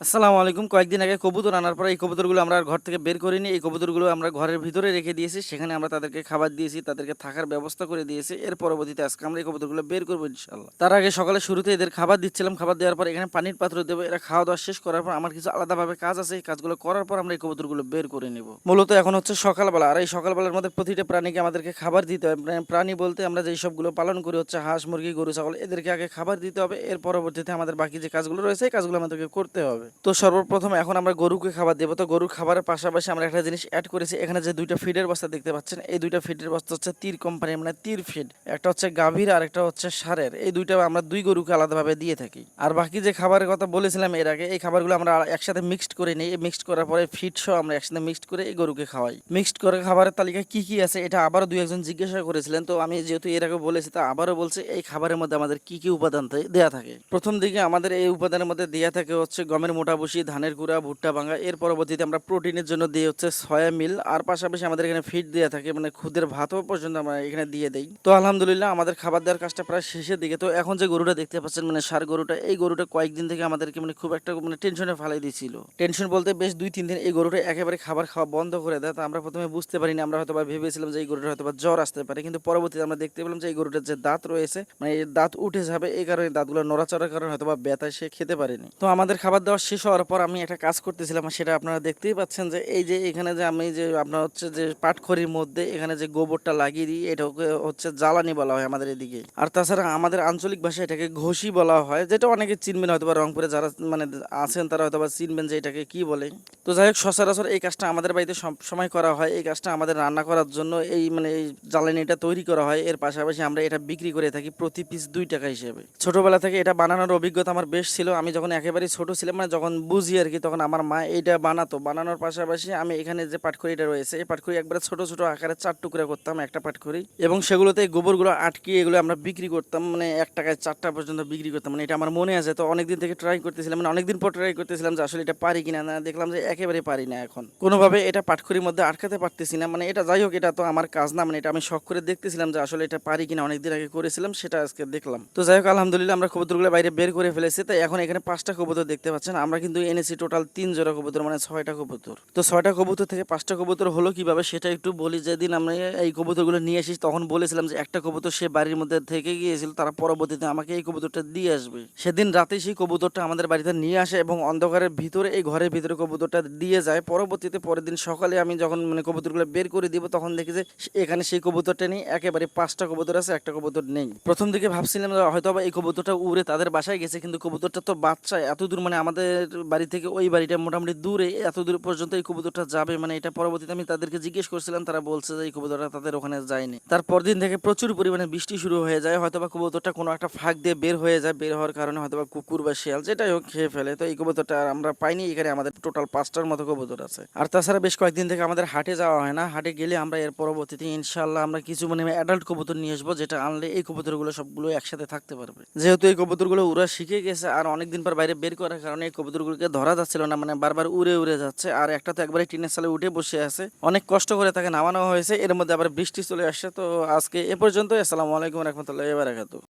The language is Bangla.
আসসালামু আলাইকুম। কয়েকদিন আগে কবুতর আনার পরে এই কবুতরগুলো আমরা আর ঘর থেকে বের করিনি। এই কবুতরগুলো আমরা ঘরের ভিতরে রেখে দিয়েছি। সেখানে আমরা তাদেরকে খাবার দিয়েছি, তাদেরকে থাকার ব্যবস্থা করে দিয়েছি। এর পরবর্তীতে আজকে আমরা এই কবুতরগুলো বের করব ইনশাআল্লাহ। তার আগে সকালে শুরুতে এদের খাবার দিচ্ছিলাম। খাবার দেওয়ার পর এখানে পানির পাত্র দেবো। এরা খাওয়া-দাওয়া শেষ করার পর আমার কিছু আলাদাভাবে কাজ আছে। এই কাজগুলো করার পর আমরা এই কবুতরগুলো বের করে নেব। মূলত এখন হচ্ছে সকালবেলা। আর এই সকালবেলার মধ্যে প্রতিটা প্রাণীকে আমাদেরকে খাবার দিতে হয়। প্রাণী বলতে আমরা যেই সবগুলো পালন করি হচ্ছে হাঁস, মুরগি, গরু, ছাগল এদেরকে আগে খাবার দিতে হবে। এর পরবর্তীতে আমাদের বাকি যে কাজগুলো রয়েছে এই কাজগুলো আমাদেরকে করতে হবে। তো সর্বপ্রথম এখন আমরা গরুকে খাবার দেবো। তো গরুর খাবারের পাশাপাশি আমরা একটা জিনিস অ্যাড করেছি। এখানে যে দুইটা ফিডের বস্তা দেখতে পাচ্ছেন, এই দুইটা ফিডের বস্তা হচ্ছে তীর কোম্পানির, মানে তীর ফিড। একটা হচ্ছে গাভীর আর একটা হচ্ছে ষাঁড়ের। এই দুইটা আমরা দুই গরুকে আলাদাভাবে দিয়ে থাকি। আর বাকি যে খাবারের কথা বলেছিলাম এর আগে, এই খাবারগুলো আমরা একসাথে মিক্সড করে নিই। মিক্সড করার পরে ফিড সহ আমরা একসাথে মিক্সড করে এই গরুকে খাওয়াই। মিক্সড করে খাবারের তালিকায় কি কি আছে এটা আবারও দুই একজন জিজ্ঞাসা করেছিলেন। তো আমি যেহেতু এর আগে বলেছি তা আবারও বলছি, এই খাবারের মধ্যে আমাদের কি কি উপাদান দেয়া থাকে। প্রথম দিকে আমাদের এই উপাদানের মধ্যে দেয়া থাকে হচ্ছে গমের মোটা ভুসি, ধানের গুঁড়া, ভুট্টা ভাঙা। এর পরবর্তীতে আমরা প্রোটিনের জন্য দিয়ে হচ্ছে সয়া মিল। আর পাশাপাশি আমাদের এখানে ফিড দেওয়া থাকে, মানে খুদের ভাতও পর্যন্ত আমরা এখানে দিয়ে দেই। তো আলহামদুলিল্লাহ আমাদের খাবার দেওয়ার কাজটা প্রায় শেষের দিকে। তো এখন যে গরুটা দেখতে পাচ্ছেন, মানে ষাঁড় গরুটা, এই গরুটা কয়েকদিন থেকে আমাদেরকে মানে খুব একটা মানে টেনশনে ফেলাই দিয়েছিল। টেনশন বলতে বেশ 2-3 দিন এই গরুটা একেবারে খাবার খাওয়া বন্ধ করে দেয়। তো আমরা প্রথমে বুঝতে পারিনি, আমরা হয়তো ভেবেছিলাম যে এই গরুটা হয়তো জ্বর আসতে পারে, কিন্তু পরবর্তীতে আমরা দেখতে পেলাম যে এই গরুটার যে দাঁত রয়েছে, মানে এই দাঁত উঠে যাবে, এই কারণে দাঁতগুলো নড়াচড়ার কারণে হয়তো ব্যথায় সে খেতে পারেনি। তো আমাদের খাবার দেওয়া শেষ হওয়ার পর আমি একটা কাজ করতেছিলাম, সেটা আপনারা দেখতেই পাচ্ছেন যে এই যে এখানে যে আমি যে আপনার হচ্ছে যে পাটখড়ির মধ্যে এখানে যে গোবরটা লাগিয়ে দিই, এটাকে হচ্ছে জ্বালানি বলা হয় আমাদের এদিকে। আর তাছাড়া আমাদের আঞ্চলিক ভাষায় এটাকে ঘষি বলা হয়, যেটা অনেকে চিনবেন হয়তো, রংপুরে যারা মানে আছেন তারা হয়তো চিনবেন যে এটাকে কি বলে। তো যাই হোক, সচরাচর এই কাজটা আমাদের বাড়িতে সব সময় করা হয়। এই কাজটা আমাদের রান্না করার জন্য এই মানে এই জ্বালানিটা তৈরি করা হয়। এর পাশাপাশি আমরা এটা বিক্রি করে থাকি প্রতি পিস 2 টাকা হিসেবে। ছোটবেলা থেকে এটা বানানোর অভিজ্ঞতা আমার বেশ ছিল। আমি যখন একেবারে ছোট ছিলাম, মানে যখন বুঝি আর কি, তখন আমার মা এইটা বানাতো। বানানোর পাশাপাশি আমি এখানে যে পাটখড়িটা রয়েছে, এই পাটখড়ি একবারে ছোট ছোট আকারে 4 টুকরা করতাম একটা পাটখড়ি, এবং সেগুলোতে গোবরগুলো আটকিয়ে এগুলো আমরা বিক্রি করতাম, মানে 1 টাকায় 4টা পর্যন্ত বিক্রি করতাম। মানে এটা আমার মনে আছে। তো অনেকদিন থেকে ট্রাই করতেছিলাম, মানে অনেকদিন পর ট্রাই করতেছিলাম যে আসলে এটা পারি কিনা। না, দেখলাম যে একেবারে পারি না। এখন কোনোভাবে এটা পাটখড়ির মধ্যে আটকাতে পারতেছি না। মানে এটা যাই হোক, এটা তো আমার কাজ না, মানে এটা আমি শখ করে দেখতেছিলাম যে আসলে এটা পারি কিনা। অনেকদিন আগে করেছিলাম, সেটা আজকে দেখলাম। তো যাই হোক, আলহামদুলিল্লাহ আমরা কবুতরগুলো বাইরে বের করে ফেলেছি। তাই এখন এখানে 5টা কবুতর দেখতে পাচ্ছেন। আমরা কিন্তু এনেছি টোটাল 3 জোড়া কবুতর, মানে 6টা কবুতর। তো 6টা কবুতর থেকে 5টা কবুতর হলো কিভাবে সেটা একটু বলি। যেদিন আমরা এই কবুতরগুলো নিয়ে আসি তখন বলেছিলাম যে একটা কবুতর সে বাড়ির মধ্যে থেকে গিয়েছিল, তারা পরবর্তীতে আমাকে এই কবুতরটা দিয়ে আসবে। সেদিন রাতে সেই কবুতরটা আমাদের বাড়িতে নিয়ে আসে এবং অন্ধকারের ভিতরে এই ঘরের ভিতরে কবুতরটা দিয়ে যায়। পরবর্তীতে পরের দিন সকালে আমি যখন মানে কবুতরগুলো বের করে দিব, তখন দেখি যে এখানে সেই কবুতরটা নেই। একেবারে 5টা কবুতর আছে, একটা কবুতর নেই। প্রথম দিকে ভাবছিলাম যে হয়তো এই কবুতরটা উড়ে তাদের বাসায় গেছে, কিন্তু কবুতরটা তো বাচ্চা, এত দূর, মানে আমাদের বাড়ি থেকে ওই বাড়িটা মোটামুটি দূরে, এত দূর পর্যন্ত এই কবুতরটা যাবে, মানে এটা পরবর্তীতে আমি তাদেরকে জিজ্ঞেস করছিলাম, তারা বলছে যে এই কবুতরটা তাদের ওখানে যায়নি। তারপর দিন থেকে প্রচুর পরিমাণে বৃষ্টি শুরু হয়ে যায়, হয়তোবা কবুতরটা কোনো একটা ফাঁক দিয়ে বের হয়ে যায়, বের হওয়ার কারণে হয়তোবা কুকুর বা শিয়াল যেটাই হোক খেয়ে ফেলে। তো এই কবুতরটা আর আমরা পাইনি। এখানে আমাদের টোটাল 5টার মতো কবুতর আছে। আর তাছাড়া বেশ কয়েকদিন থেকে আমাদের হাটে যাওয়া হয় না। হাটে গেলে আমরা এর পরবর্তীতে ইনশাল্লাহ আমরা কিছু মানে অ্যাডাল্ট কবুতর নিয়ে আসবো, যেটা আনলে এই কবুতরগুলো সবগুলো একসাথে থাকতে পারবে। যেহেতু এই কবুতরগুলো উড়া শিখে গেছে আর অনেকদিন পর বাইরে বের করার কারণে এই কবুতরগুলোকে ধরা যাচ্ছিল না, মানে বারবার উড়ে উড়ে যাচ্ছে। আর একটা তো একবারে টিনের সালে উঠে বসে আছে, অনেক কষ্ট করে তাকে নামানো হয়েছে। এর মধ্যে আবার বৃষ্টি চলে আসছে। তো আজকে এ পর্যন্ত। আসসালামু আলাইকুম রহমতুল্লাহ বারাকাতুহু।